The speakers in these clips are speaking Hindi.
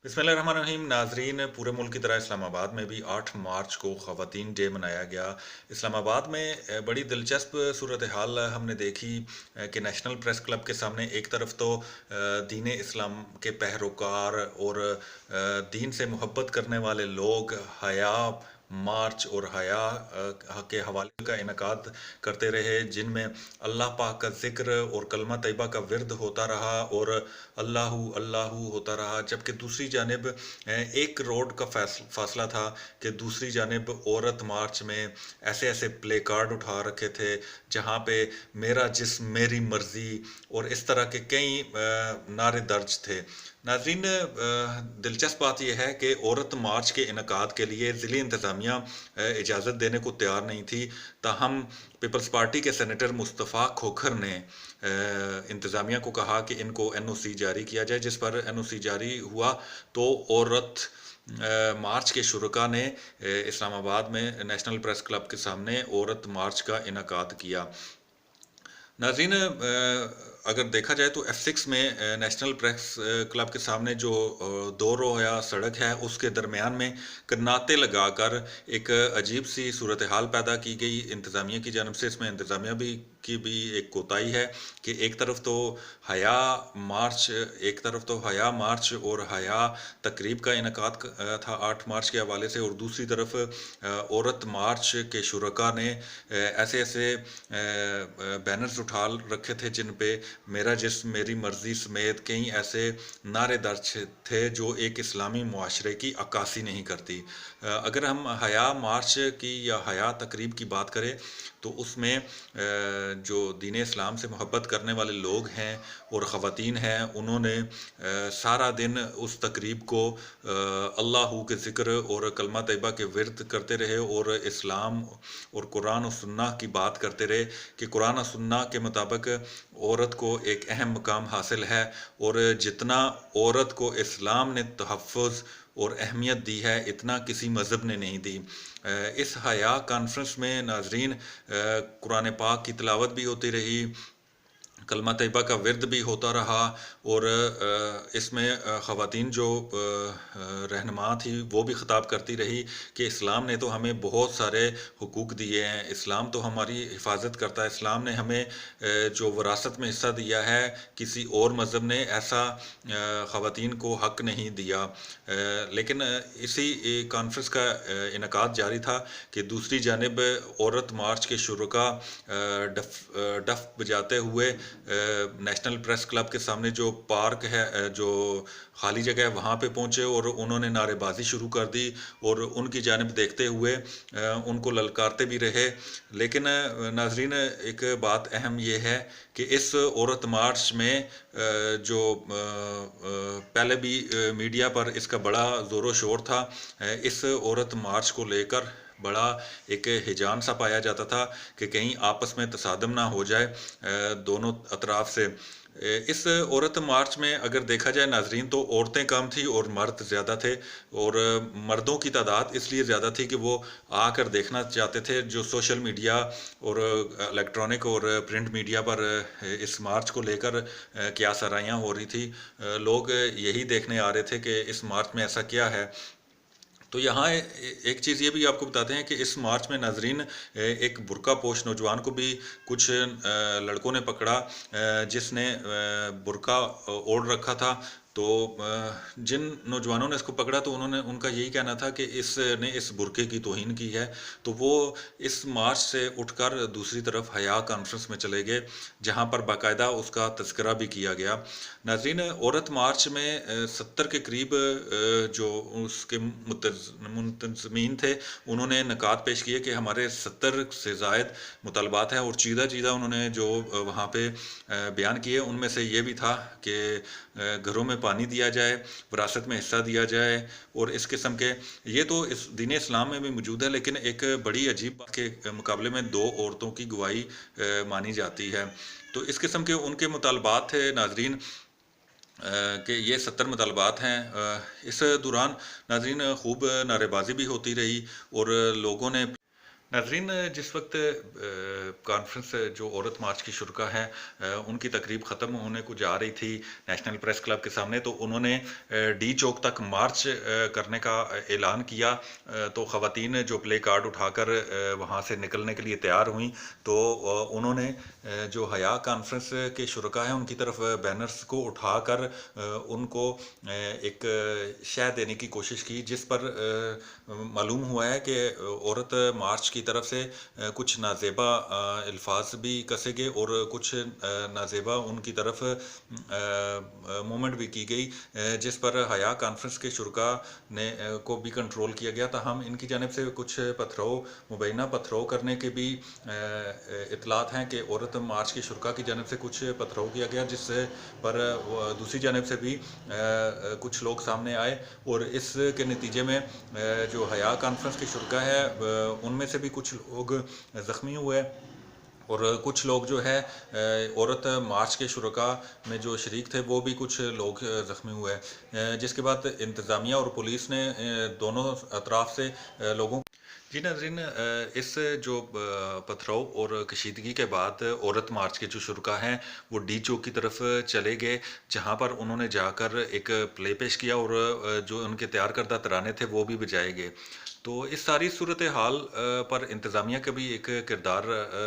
बिस्मिल्लाहिर्रहमानिर्रहीम नाजरीन, पूरे मुल्क की तरह इस्लामाबाद में भी 8 मार्च को ख़वातीन डे मनाया गया। इस्लामाबाद में बड़ी दिलचस्प सूरत हाल हमने देखी कि नेशनल प्रेस क्लब के सामने एक तरफ तो दीन इस्लाम के पैरोकार और दीन से मोहब्बत करने वाले लोग हया मार्च और हया के हवाले का इनकाद करते रहे, जिनमें अल्लाह पाक का ज़िक्र और कलमा तैयबा का विर्द होता रहा और अल्लाहू अल्लाहू होता रहा। जबकि दूसरी जानिब एक रोड का फासला था कि दूसरी जानिब औरत मार्च में ऐसे ऐसे प्ले कार्ड उठा रखे थे जहाँ पे मेरा जिस्म मेरी मर्जी और इस तरह के कई नारे दर्ज थे। नाज़रीन, दिलचस्प बात यह है कि औरत मार्च के इनकाद के लिए ज़िली इंतज़ामिया इजाज़त देने को तैयार नहीं थी। ताहम पीपल्स पार्टी के सेनेटर मुस्तफ़ा खोखर ने इंतज़ामिया को कहा कि इनको एनओसी जारी किया जाए, जिस पर एनओसी जारी हुआ तो औरत मार्च के शुरका ने इस्लामाबाद में नेशनल प्रेस क्लब के सामने औरत मार्च का इनकाद किया। नाज़रीन, अगर देखा जाए तो F6 में नेशनल प्रेस क्लब के सामने जो दो रोया सड़क है उसके दरमियान में कन्नाते लगाकर एक अजीब सी सूरत हाल पैदा की गई इंतज़ामिया की जानब से। इसमें इंतज़ामिया की भी एक कोताही है कि एक तरफ तो हया मार्च और हया तकरीब का इनकाद था 8 मार्च के हवाले से, और दूसरी तरफ औरत मार्च के शुरका ने ऐसे ऐसे बैनर्स उठा रखे थे जिन पे मेरा जिस्म मेरी मर्जी समेत कई ऐसे नारे दर्ज थे जो एक इस्लामी मुआशरे की अक्कासी नहीं करती। अगर हम हया मार्च की या हया तकरीब की बात करें तो उसमें जो दीन इस्लाम से मोहब्बत करने वाले लोग हैं और ख़वातीन हैं, उन्होंने सारा दिन उस तकरीब को अल्लाहू के ज़िक्र और कलमा तैयबा के विर्द करते रहे और इस्लाम और कुरान और सुन्नह की बात करते रहे कि कुरान और सुन्नह के मुताबिक औरत को एक अहम मकाम हासिल है और जितना औरत को इस्लाम ने तहफ़्फ़ुज़ और अहमियत दी है इतना किसी मज़हब ने नहीं दी। इस हया कॉन्फ्रेंस में नाज़रीन कुरान पाक की तिलावत भी होती रही, कलमा तैयबा का विर्द भी होता रहा और इसमें ख़वातीन जो रहनुमा थी वो भी ख़िताब करती रही कि इस्लाम ने तो हमें बहुत सारे हुकूक दिए हैं, इस्लाम तो हमारी हिफाजत करता है, इस्लाम ने हमें जो विरासत में हिस्सा दिया है किसी और मज़हब ने ऐसा ख़वातीन को हक़ नहीं दिया। लेकिन इसी कॉन्फ्रेंस का इनकाद जारी था कि दूसरी जानिब औरत मार्च के शुरका डफ बजाते हुए नेशनल प्रेस क्लब के सामने जो पार्क है, जो खाली जगह है, वहाँ पे पहुँचे और उन्होंने नारेबाजी शुरू कर दी और उनकी जानिब देखते हुए उनको ललकारते भी रहे। लेकिन नाजरीन, एक बात अहम ये है कि इस औरत मार्च में जो पहले भी मीडिया पर इसका बड़ा ज़ोर शोर था, इस औरत मार्च को लेकर बड़ा एक हिजान सा पाया जाता था कि कहीं आपस में तसादम ना हो जाए दोनों अतराफ से। इस औरत मार्च में अगर देखा जाए नाजरीन तो औरतें कम थी और मर्द ज़्यादा थे, और मर्दों की तादाद इसलिए ज़्यादा थी कि वो आकर देखना चाहते थे जो सोशल मीडिया और इलेक्ट्रॉनिक और प्रिंट मीडिया पर इस मार्च को लेकर क्या सराहियाँ हो रही थी। लोग यही देखने आ रहे थे कि इस मार्च में ऐसा क्या है। तो यहाँ एक चीज़ ये भी आपको बताते हैं कि इस मार्च में नाजरीन एक बुर्का पोश नौजवान को भी कुछ लड़कों ने पकड़ा जिसने बुर्का ओढ़ रखा था। तो जिन नौजवानों ने इसको पकड़ा तो उनका यही कहना था कि इसने इस बुर्के की तौहीन की है। तो वो इस मार्च से उठकर दूसरी तरफ हया कॉन्फ्रेंस में चले गए जहाँ पर बाकायदा उसका तज़किरा भी किया गया। नाज़रीन, औरत मार्च में 70 के करीब जो उसके मुंतज़मीन थे उन्होंने नकात पेश किए कि हमारे 70 से ज़ायद मुतालबात हैं, और चीदा चीदा उन्होंने जो वहाँ पे बयान किए उनमें से ये भी था कि घरों में पानी दिया जाए, विरासत में हिस्सा दिया जाए और इस किस्म के। ये तो इस दीन इस्लाम में भी मौजूद है, लेकिन एक बड़ी अजीब बात के मुकाबले में दो औरतों की गवाही मानी जाती है। तो इस किस्म के उनके मुतालबात थे नाजरीन कि ये 70 मुतालबात हैं। इस दौरान नाजरीन खूब नारेबाजी भी होती रही और लोगों ने नाज़रीन, जिस वक्त कॉन्फ्रेंस जो औरत मार्च की शुरा है उनकी तकरीब ख़त्म होने को जा रही थी नेशनल प्रेस क्लब के सामने, तो उन्होंने डी चौक तक मार्च करने का ऐलान किया। तो ख़वातीन जो प्ले कार्ड उठाकर वहाँ से निकलने के लिए तैयार हुई, तो उन्होंने जो हया कॉन्फ्रेंस के शुरा हैं उनकी तरफ बैनर्स को उठाकर उनको एक शह देने की कोशिश की, जिस पर मालूम हुआ है कि औरत मार्च की तरफ से कुछ नाजेबा अल्फाज भी कसे गए और कुछ नाजेबा उनकी तरफ मूवमेंट भी की गई, जिस पर हया कॉन्फ्रेंस के शुरा ने को भी कंट्रोल किया गया। ताहम इनकी जानिब से कुछ मुबैना पथराव करने के भी इतलात हैं कि औरत मार्च की शुरा की जानिब से कुछ पथराव किया गया, जिस पर दूसरी जानिब से भी कुछ लोग सामने आए और इसके नतीजे में जो हया कॉन्फ्रेंस की शुरा है उनमें से भी कुछ लोग ज़ख्मी हुए और कुछ लोग जो है औरत मार्च के शुरा में जो शरीक थे वो भी कुछ लोग ज़ख्मी हुए, जिसके बाद इंतज़ामिया और पुलिस ने दोनों अतराफ़ से लोगों जी नाज़रीन, इस जो पथराव और कशीदगी के बाद औरत मार्च के जो शुरा हैं वो डी चौक की तरफ चले गए, जहां पर उन्होंने जाकर एक प्ले पेश किया और जो उनके तैयार करदा तराने थे वो भी बजाए गए। तो इस सारी सूरत हाल पर इंतज़ामिया का भी एक किरदार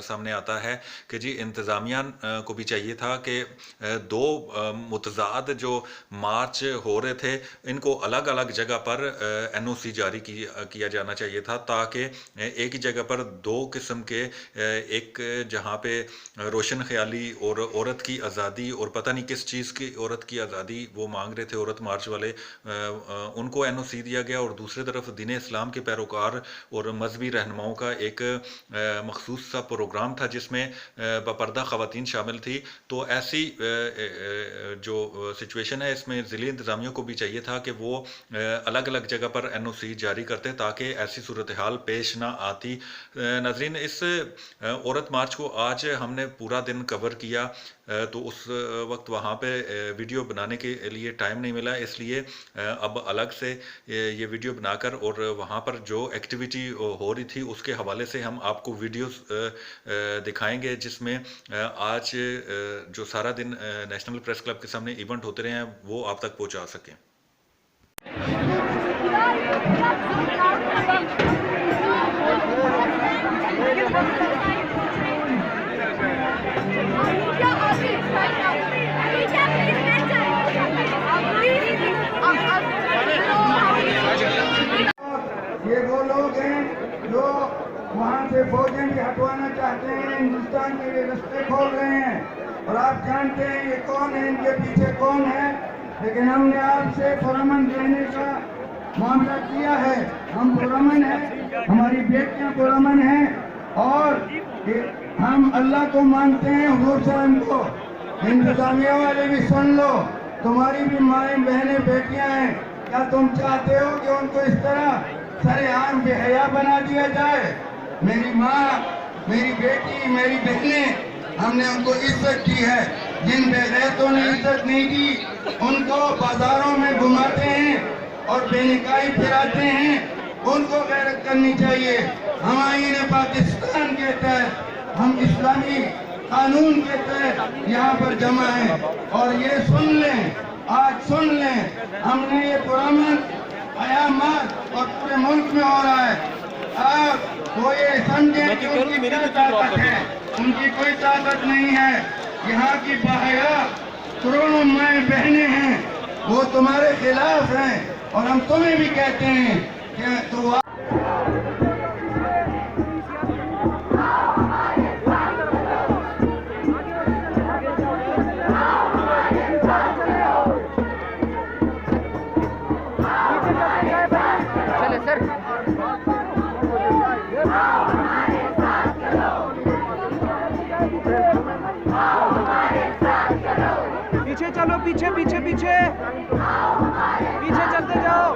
सामने आता है कि जी इंतज़ामिया को भी चाहिए था कि दो मुतज़ाद जो मार्च हो रहे थे इनको अलग अलग जगह पर NOC जारी किया जाना चाहिए था, ताकि एक ही जगह पर दो किस्म के एक जहाँ पे रोशन ख्याली और औरत की आज़ादी और पता नहीं किस चीज़ की औरत की आज़ादी वो मांग रहे थे औरत मार्च वाले, उनको NOC दिया गया, और दूसरी तरफ दीन इस्लाम के पैरोकार और मजहबी रहनुमाओं का एक मखसूस सा प्रोग्राम था जिसमें बपर्दा ख़वातीन शामिल थी। तो ऐसी जो सिचुएशन है इसमें ज़िली इंतज़ामिया को भी चाहिए था कि वो अलग अलग जगह पर NOC जारी करते ताकि ऐसी सूरत हाल पेश ना आती। नाज़रीन, इस औरत मार्च को आज हमने पूरा दिन कवर किया, तो उस वक्त वहाँ पे वीडियो बनाने के लिए टाइम नहीं मिला, इसलिए अब अलग से ये वीडियो बनाकर और वहाँ पर जो एक्टिविटी हो रही थी उसके हवाले से हम आपको वीडियोस दिखाएंगे, जिसमें आज जो सारा दिन नेशनल प्रेस क्लब के सामने इवेंट होते रहे हैं वो आप तक पहुँचा सकें। ये वो लोग हैं जो वहाँ से फौजें भी हटवाना चाहते हैं, हिंदुस्तान के लिए रास्ते खोल रहे हैं, और आप जानते हैं ये कौन है, इनके पीछे कौन है। लेकिन हमने आपसे पुरअमन देने का मामला किया है, हम पुरअमन हैं, हमारी बेटियां पुरअमन हैं, और हम अल्लाह को मानते हैं, हुजूर सल्लम को। इंतजामिया वाले भी सुन लो, तुम्हारी भी माएँ बहनें बेटियां हैं, क्या तुम चाहते हो कि उनको इस तरह सरेआम बेहया बना दिया जाए? मेरी माँ, मेरी बेटी, मेरी बहनें, हमने उनको इज्जत दी है। जिन बेगैरतों ने इज्जत नहीं दी उनको बाजारों में घुमाते हैं और बेनिकाई फिराते हैं, उनको गैरत करनी चाहिए। हम आईन पाकिस्तान के तहत, हम इस्लामी कानून के तहत यहाँ पर जमा हैं, और ये सुन लें, आज सुन लें, हमने ये पुरअमन कयामत और पूरे मुल्क में हो रहा है। अब वो ये समझें कि उनकी क्या ताकत है, उनकी कोई ताकत नहीं है। यहाँ की बाहया करोड़ों माएँ बहनें हैं, वो तुम्हारे खिलाफ हैं, और हम तुम्हें भी कहते हैं कि तो पीछे चलो, पीछे पीछे पीछे पीछे चलते जाओ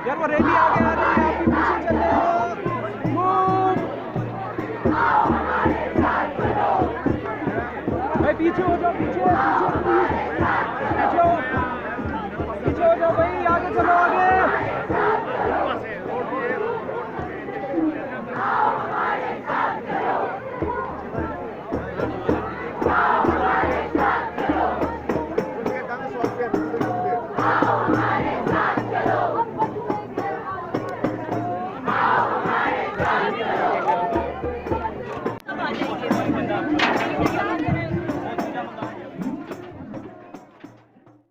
यार, वो रैली आगे आ रही है, आप भी पीछे चलते हो। भाई पीछे हो जाओ, पीछे पीछे